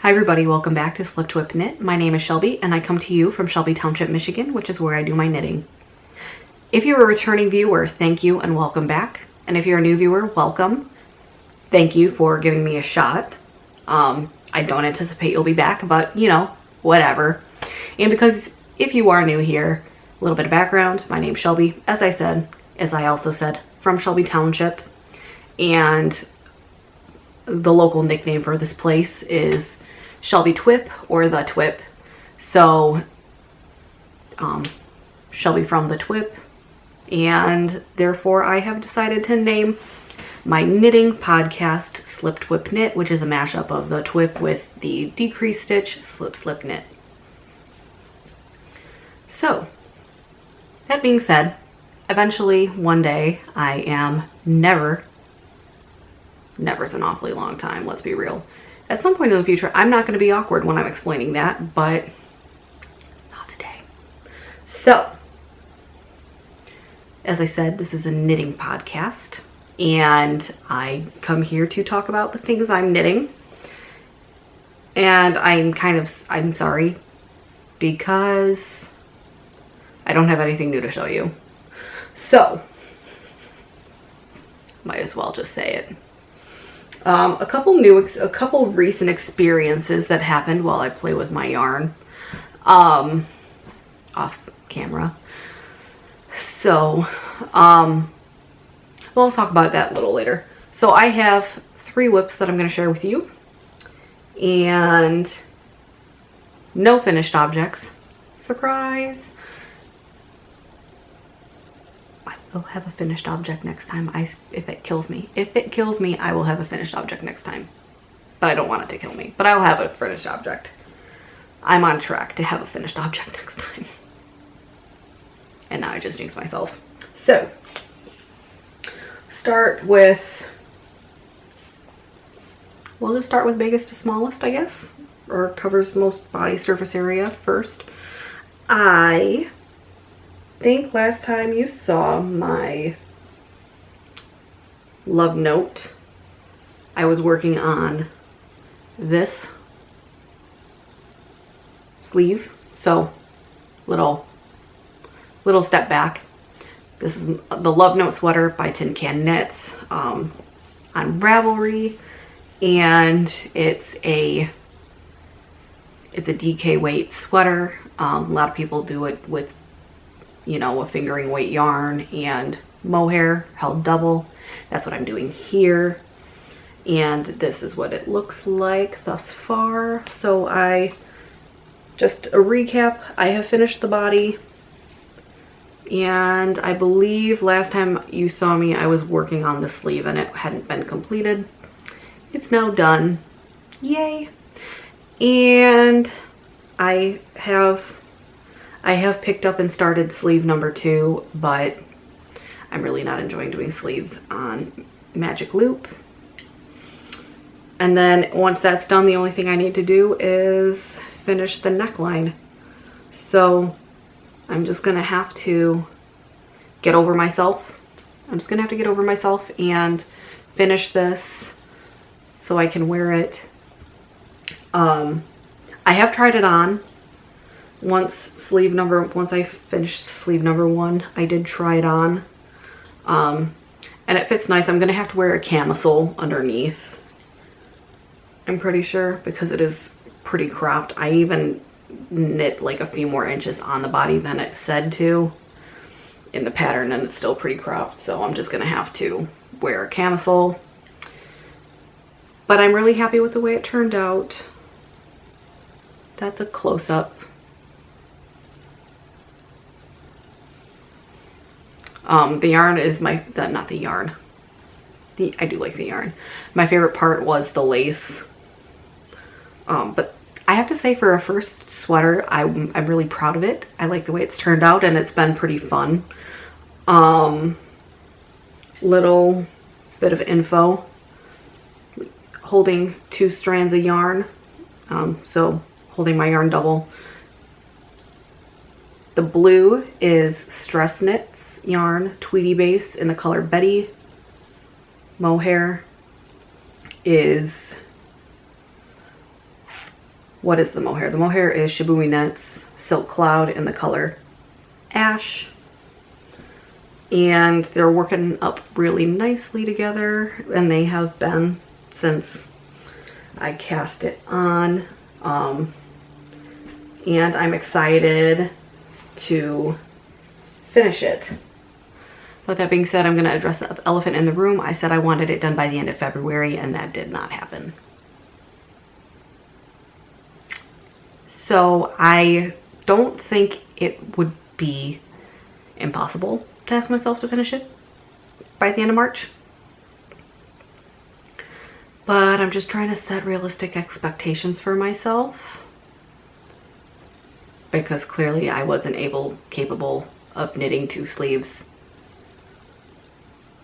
Hi everybody, welcome back to SlipTwpKnit. My name is Shelby and I come to you from Shelby Township, Michigan, which is where I do my knitting. If you're a returning viewer, thank you and welcome back. And if you're a new viewer, welcome. Thank you for giving me a shot. I don't anticipate you'll be back, but you know, whatever. And because if you are new here, a little bit of background, my name's Shelby, as I also said, from Shelby Township. And the local nickname for this place is Shelby Twp or the Twipp. So Shelby from the Twipp, and therefore I have decided to name my knitting podcast SlipTwpKnit, which is a mashup of the Twipp with the decreased stitch slip knit. So that being said, eventually one day never's an awfully long time, let's be real. At some point in the future, I'm not going to be awkward when I'm explaining that, but not today. So, as I said, this is a knitting podcast, and I come here to talk about the things I'm knitting. And I'm sorry, because I don't have anything new to show you. So, might as well just say it. A couple recent experiences that happened while I play with my yarn, off camera. So, we'll talk about that a little later. So I have 3 whips that I'm going to share with you, and no finished objects. Surprise! I'll have a finished object next time. If it kills me, I will have a finished object next time. But I don't want it to kill me. But I'll have a finished object. I'm on track to have a finished object next time. And now I just jinxed myself. So, we'll just start with biggest to smallest, I guess. Or covers most body surface area first. I think last time you saw my love note, I was working on this sleeve. So little step back. This is the Love Note sweater by Tin Can Knits on Ravelry, and it's a DK weight sweater. A lot of people do it with, you know, a fingering weight yarn and mohair held double. That's what I'm doing here, and this is what it looks like thus far. So just a recap, I have finished the body, and I believe last time you saw me I was working on the sleeve and it hadn't been completed. It's now done, yay. And I have picked up and started sleeve number 2, but I'm really not enjoying doing sleeves on Magic Loop. And then once that's done, the only thing I need to do is finish the neckline. So I'm just gonna have to get over myself. And finish this so I can wear it. I have tried it on. Once I finished sleeve number 1, I did try it on. And it fits nice. I'm gonna have to wear a camisole underneath, I'm pretty sure, because it is pretty cropped. I even knit like a few more inches on the body than it said to in the pattern, and it's still pretty cropped. So I'm just gonna have to wear a camisole. But I'm really happy with the way it turned out. That's a close-up. The yarn is I do like the yarn. My favorite part was the lace. But I have to say, for a first sweater, I'm really proud of it. I like the way it's turned out, and it's been pretty fun. Little bit of info. Holding 2 strands of yarn. So holding my yarn double. The blue is Stress Knits yarn, Tweedy base in the color Betty. Mohair is what is the mohair? The mohair is Shibui Knits Silk Cloud in the color Ash. And they're working up really nicely together, and they have been since I cast it on. And I'm excited to finish it. With that being said, I'm going to address the elephant in the room. I said I wanted it done by the end of February, and that did not happen. So I don't think it would be impossible to ask myself to finish it by the end of March. But I'm just trying to set realistic expectations for myself, because clearly I wasn't capable of knitting 2 sleeves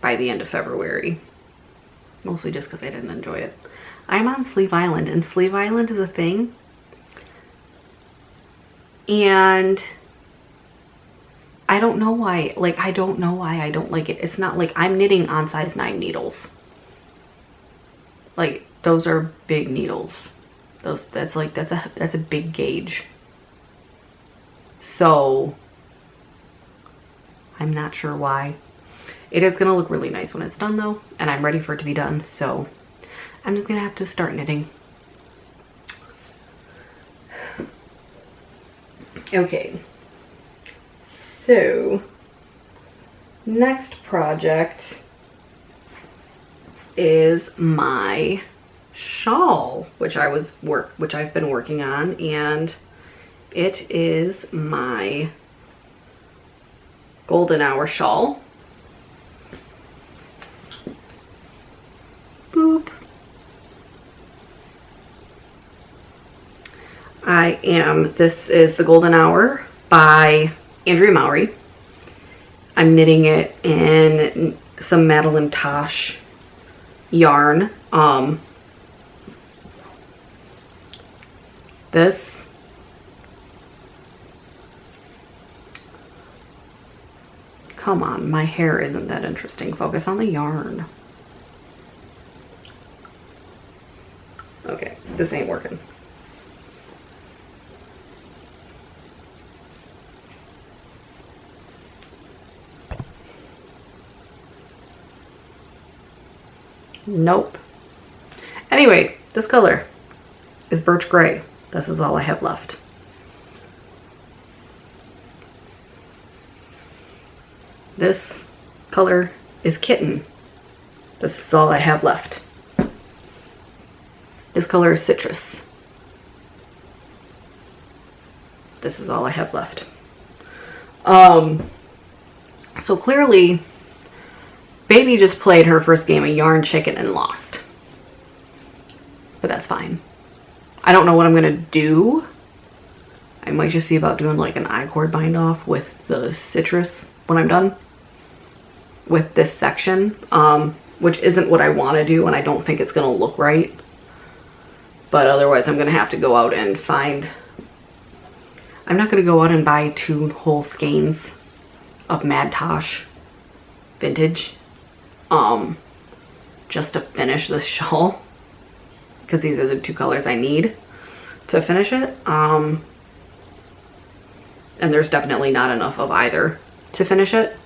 by the end of February. Mostly just because I didn't enjoy it. I'm on Sleeve Island, and Sleeve Island is a thing. And I don't know why, like, I don't know why I don't like it. It's not like I'm knitting on size 9 needles. Like, those are big needles. That's a big gauge. So I'm not sure why. It is gonna look really nice when it's done though, and I'm ready for it to be done. So I'm just gonna have to start knitting. Okay. So, next project is my shawl, which I've been working on, and it is my golden hour shawl. Boop. This is the Golden Hour by Andrea Mowry. I'm knitting it in some MadelineTosh yarn. This come on, my hair isn't that interesting. Focus on the yarn. Okay, this ain't working. Nope. Anyway, this color is Birch Gray. This is all I have left. This color is Kitten. This is all I have left. This color is Citrus. This is all I have left. So clearly, Baby just played her first game of Yarn Chicken and lost. But that's fine. I don't know what I'm gonna do. I might just see about doing like an I-cord bind off with the Citrus when I'm done with this section, which isn't what I want to do, and I don't think it's gonna look right. But otherwise I'm gonna have to go out and find, I'm not gonna go out and buy 2 whole skeins of MadelineTosh vintage just to finish this shawl, because these are the 2 colors I need to finish it. And there's definitely not enough of either to finish it.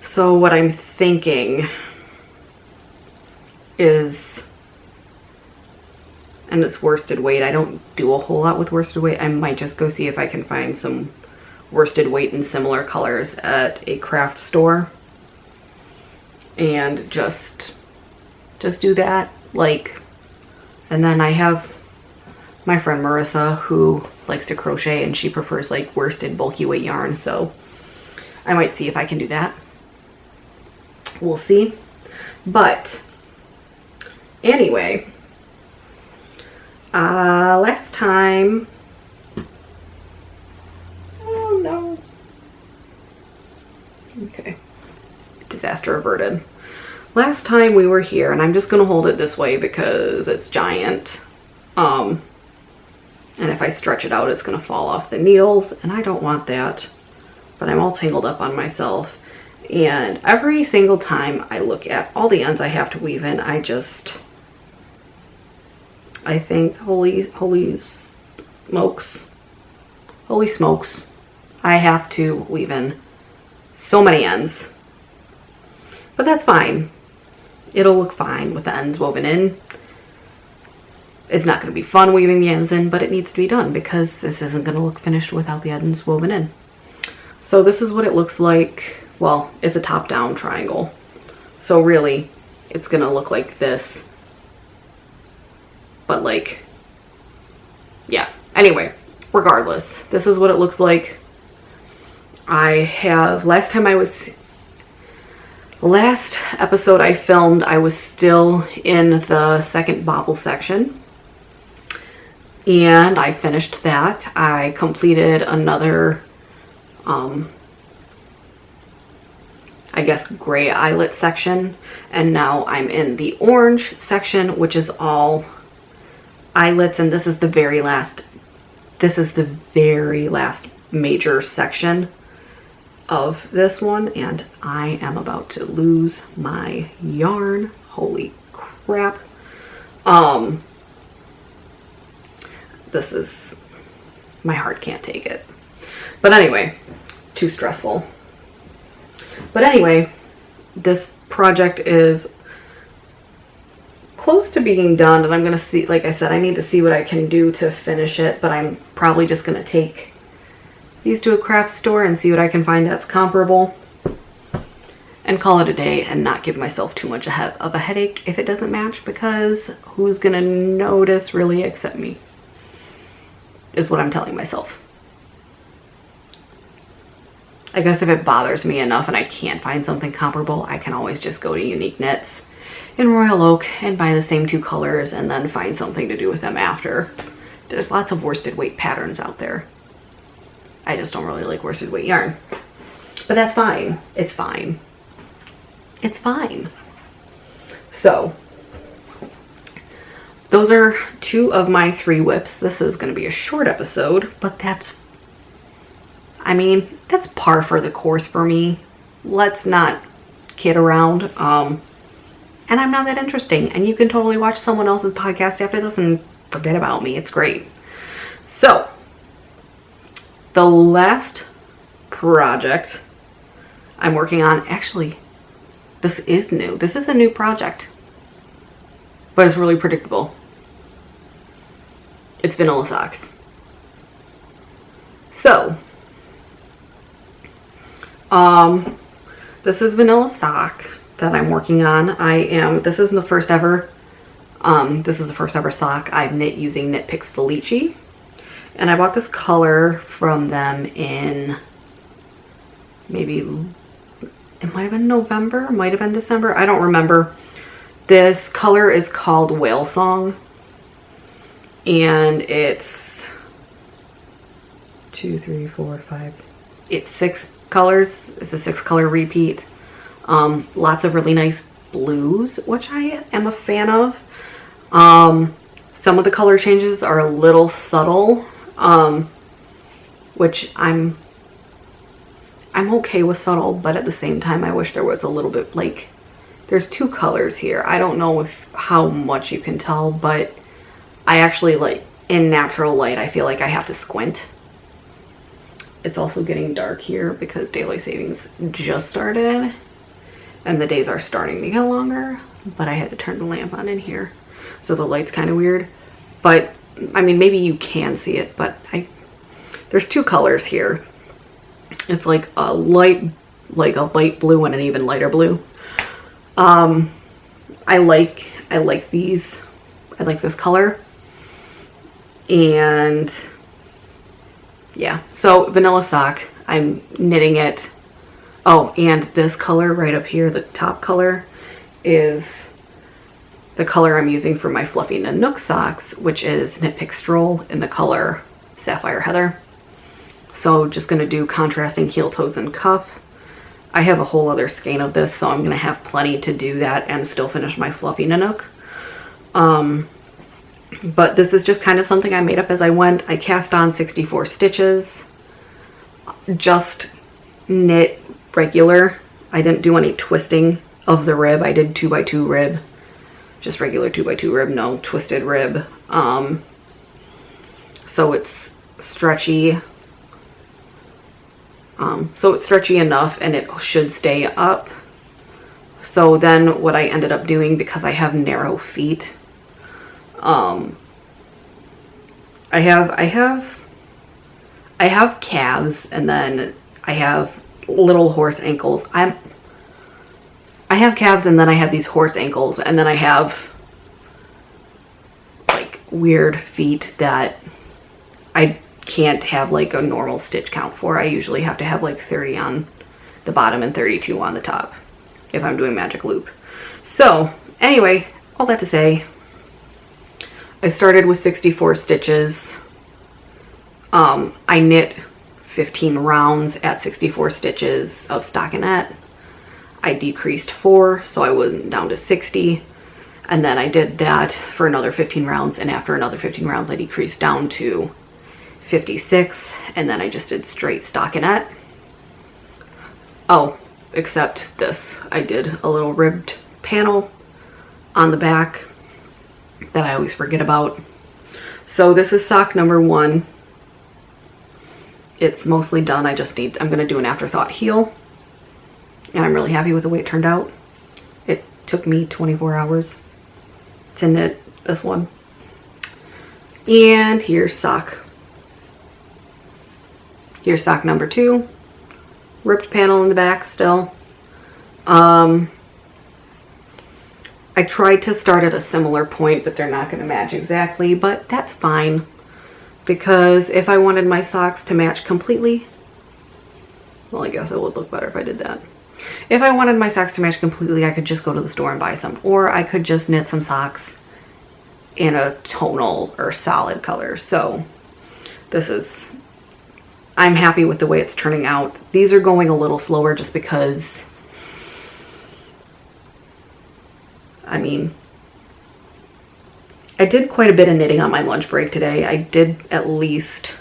So what I'm thinking is, and it's worsted weight. I don't do a whole lot with worsted weight. I might just go see if I can find some worsted weight in similar colors at a craft store and just do that. Like, and then I have my friend Marissa who likes to crochet, and she prefers like worsted bulky weight yarn, so I might see if I can do that. We'll see. But anyway, last time, oh no, okay, disaster averted. Last time we were here, and I'm just gonna hold it this way because it's giant, and if I stretch it out it's gonna fall off the needles, and I don't want that, but I'm all tangled up on myself. And every single time I look at all the ends I have to weave in, I think, holy smokes. Holy smokes. I have to weave in so many ends. But that's fine. It'll look fine with the ends woven in. It's not going to be fun weaving the ends in, but it needs to be done because this isn't going to look finished without the ends woven in. So this is what it looks like. Well, it's a top-down triangle. So really, it's going to look like this. But like, yeah. Anyway, regardless, this is what it looks like. Last episode I filmed, I was still in the second bobble section. And I finished that. I completed another, I guess, gray eyelet section. And now I'm in the orange section, which is all eyelets. And this is the very last major section of this one. And I am about to lose my yarn. Holy crap. This is, my heart can't take it. But anyway, too stressful. But anyway, this project is close to being done, and I'm gonna see, like I said, I need to see what I can do to finish it, but I'm probably just gonna take these to a craft store and see what I can find that's comparable and call it a day and not give myself too much of a headache if it doesn't match, because who's gonna notice really except me, is what I'm telling myself. I guess if it bothers me enough and I can't find something comparable, I can always just go to Unique Knits in Royal Oak and buy the same 2 colors and then find something to do with them after. There's lots of worsted weight patterns out there. I just don't really like worsted weight yarn. But that's fine. It's fine. It's fine. So, those are 2 of my 3 whips. This is going to be a short episode, but that's par for the course for me. Let's not kid around. And I'm not that interesting. And you can totally watch someone else's podcast after this and forget about me. It's great. So, the last project I'm working on, actually, this is new. This is a new project, but it's really predictable. It's vanilla socks. So, this is vanilla sock that I'm working on. This is the first ever sock I've knit using Knit Picks Felici. And I bought this color from them in maybe, it might have been November, might have been December, I don't remember. This color is called Whale Song. And it's 2, 3, 4, 5, it's 6 colors. It's a 6 color repeat. Lots of really nice blues, which I am a fan of. Some of the color changes are a little subtle, which I'm okay with subtle, but at the same time I wish there was a little bit, like, there's 2 colors here. I don't know how much you can tell, but I actually, like, in natural light, I feel like I have to squint. It's also getting dark here because daylight savings just started and the days are starting to get longer, but I had to turn the lamp on in here, so the light's kind of weird. But I mean, maybe you can see it, but there's 2 colors here. It's like a light blue and an even lighter blue. I like these. I like this color. And yeah, so vanilla sock, I'm knitting it. Oh, and this color right up here, the top color, is the color I'm using for my Fluffy Nanook socks, which is Knit Pick Stroll in the color Sapphire Heather. So just gonna do contrasting heel, toes, and cuff. I have a whole other skein of this, so I'm gonna have plenty to do that and still finish my Fluffy Nanook. But this is just kind of something I made up as I went. I cast on 64 stitches, just knit regular. I didn't do any twisting of the rib. I did 2x2 rib, just regular 2x2 rib, no twisted rib. so it's stretchy. So it's stretchy enough and it should stay up. So then what I ended up doing, because I have narrow feet, I have calves, and then I have little horse ankles. I have calves, and then I have these horse ankles, and then I have like weird feet that I can't have like a normal stitch count for. I usually have to have like 30 on the bottom and 32 on the top if I'm doing magic loop. So anyway, all that to say, I started with 64 stitches. I knit 15 rounds at 64 stitches of stockinette. I decreased 4, so I went down to 60, and then I did that for another 15 rounds, and after another 15 rounds I decreased down to 56, and then I just did straight stockinette. Oh, except this. I did a little ribbed panel on the back that I always forget about. So this is sock number 1. It's mostly done. I'm gonna do an afterthought heel, and I'm really happy with the way it turned out. It took me 24 hours to knit this one. And here's sock number 2. Ripped panel in the back still. I tried to start at a similar point, but they're not going to match exactly, but that's fine, because if I wanted my socks to match completely, well, I guess it would look better if I did that. If I wanted my socks to match completely, I could just go to the store and buy some, or I could just knit some socks in a tonal or solid color. So I'm happy with the way it's turning out. These are going a little slower just because, I mean, I did quite a bit of knitting on my lunch break today. I did at least,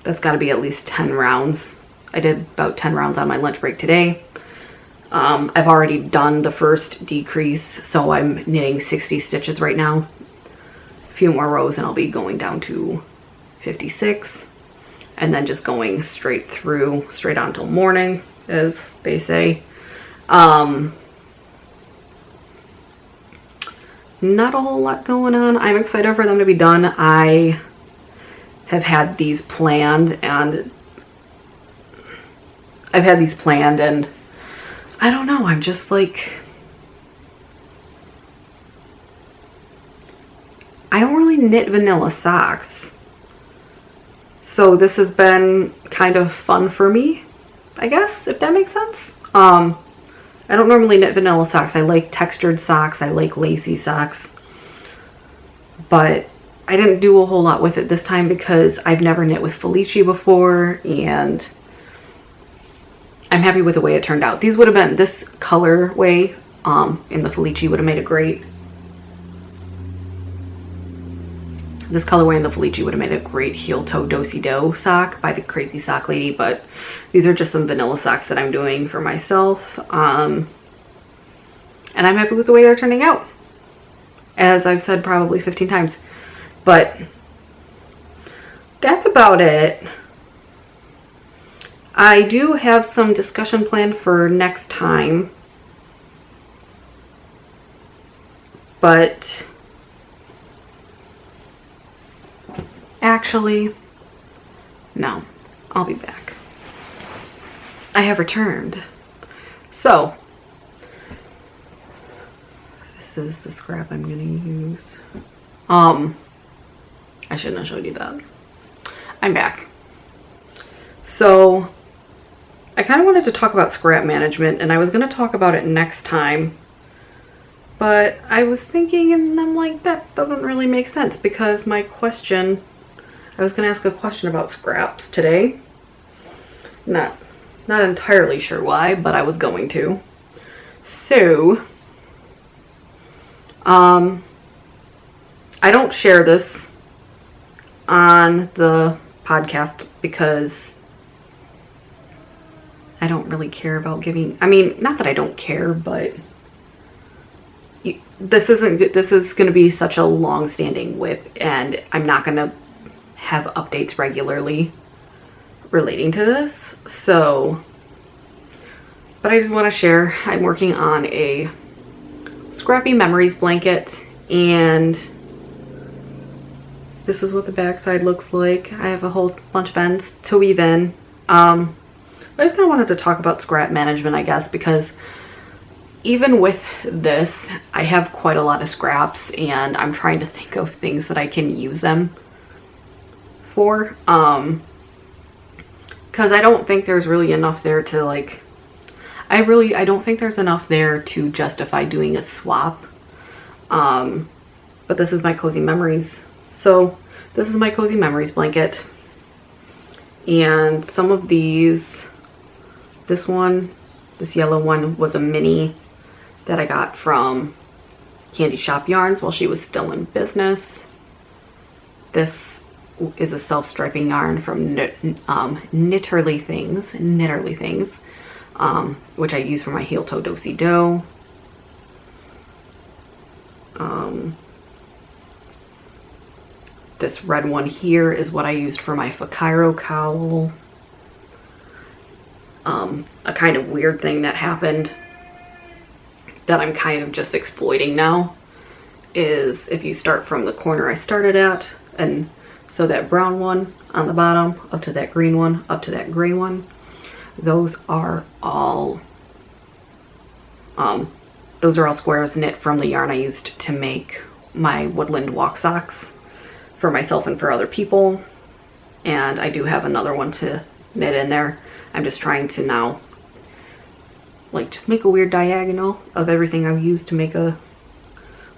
that's got to be at least 10 rounds. I did about 10 rounds on my lunch break today. I've already done the first decrease, so I'm knitting 60 stitches right now. A few more rows and I'll be going down to 56, and then just going straight on till morning, as they say. Not a whole lot going on. I'm excited for them to be done. I have had these planned, and I don't know, I'm just like, I don't really knit vanilla socks. So this has been kind of fun for me, I guess, if that makes sense. I don't normally knit vanilla socks. I like textured socks. I like lacy socks. But I didn't do a whole lot with it this time because I've never knit with Felici before, and I'm happy with the way it turned out. These would have been, this colorway in the Felici would have made a great, this colorway in the Felici would have made a great heel toe do-si-do sock by the Crazy Sock Lady, but these are just some vanilla socks that I'm doing for myself. And I'm happy with the way they're turning out, as I've said probably 15 times. But that's about it. I do have some discussion planned for next time, but actually, no, I'll be back. I have returned. So, this is the scrap I'm gonna use. I shouldn't have showed you that. I'm back. So, I kind of wanted to talk about scrap management, and I was gonna talk about it next time, but I was thinking, and I'm like, that doesn't really make sense, because my question, I was gonna ask a question about scraps today. Not entirely sure why, but I was going to. So, I don't share this on the podcast because I don't really care about giving, I mean, not that I don't care, but this is going to be such a long-standing whip, and I'm not going to have updates regularly relating to this. So, but I did want to share, I'm working on a Scrappy Memories blanket, and this is what the backside looks like. I have a whole bunch of ends to weave in. I just kind of wanted to talk about scrap management, I guess, because even with this, I have quite a lot of scraps, and I'm trying to think of things that I can use them for. Because I don't think there's really enough there to like, I don't think there's enough there to justify doing a swap. But this is my Cozy Memories. So this is my Cozy Memories blanket. And some of these, this yellow one was a mini that I got from Candy Shop Yarns while she was still in business. This is a self-striping yarn from Knitterly Things, which I use for my heel toe do-si do. This red one here is what I used for my Fakairo cowl. A kind of weird thing that happened that I'm kind of just exploiting now is if you start from the corner I started at, and so that brown one on the bottom up to that green one up to that gray one, those are all squares knit from the yarn I used to make my woodland walk socks for myself and for other people. And I do have another one to knit in there. I'm just trying to now like just make a weird diagonal of everything I've used to make a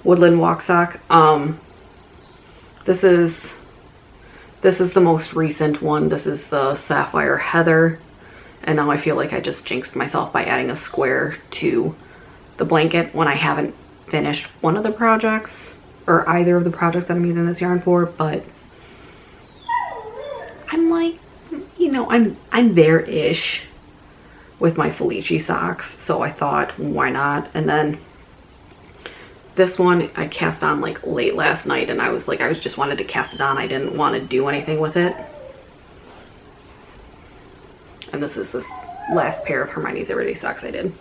woodland walk sock. This is the most recent one. This is the Sapphire Heather, and now I feel like I just jinxed myself by adding a square to the blanket when I haven't finished one of the projects, or either of the projects that I'm using this yarn for. But I'm like, you know, I'm there-ish with my Felici socks, so I thought, why not? And then this one I cast on like late last night, and I was just wanted to cast it on. I didn't want to do anything with it. And this is this last pair of Hermione's Everyday Socks I did.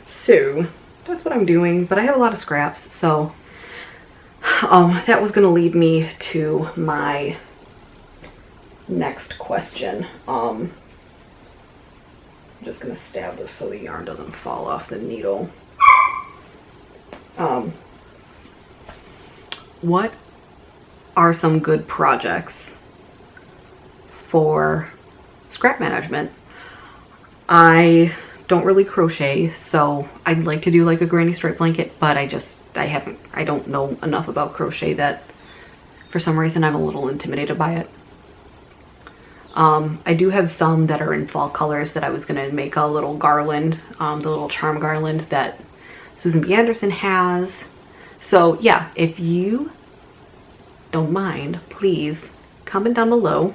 So that's what I'm doing, but I have a lot of scraps, so that was gonna lead me to my next question. I'm just gonna stab this so the yarn doesn't fall off the needle. What are some good projects for scrap management? I don't really crochet, so I'd like to do like a granny stripe blanket, but I don't know enough about crochet that for some reason I'm a little intimidated by it. I do have some that are in fall colors that I was gonna make a little garland, the little charm garland that Susan B. Anderson has. So yeah, if you don't mind, please comment down below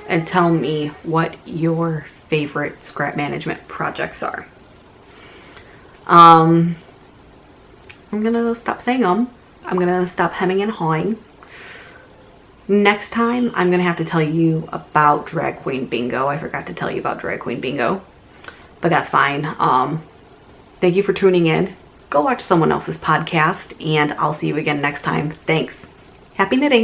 and tell me what your favorite scrap management projects are. I'm gonna stop saying them. I'm gonna stop hemming and hawing. Next time, I'm gonna have to tell you about Drag Queen Bingo. I forgot to tell you about Drag Queen Bingo, but that's fine. Thank you for tuning in. Go watch someone else's podcast, and I'll see you again next time. Thanks. Happy knitting.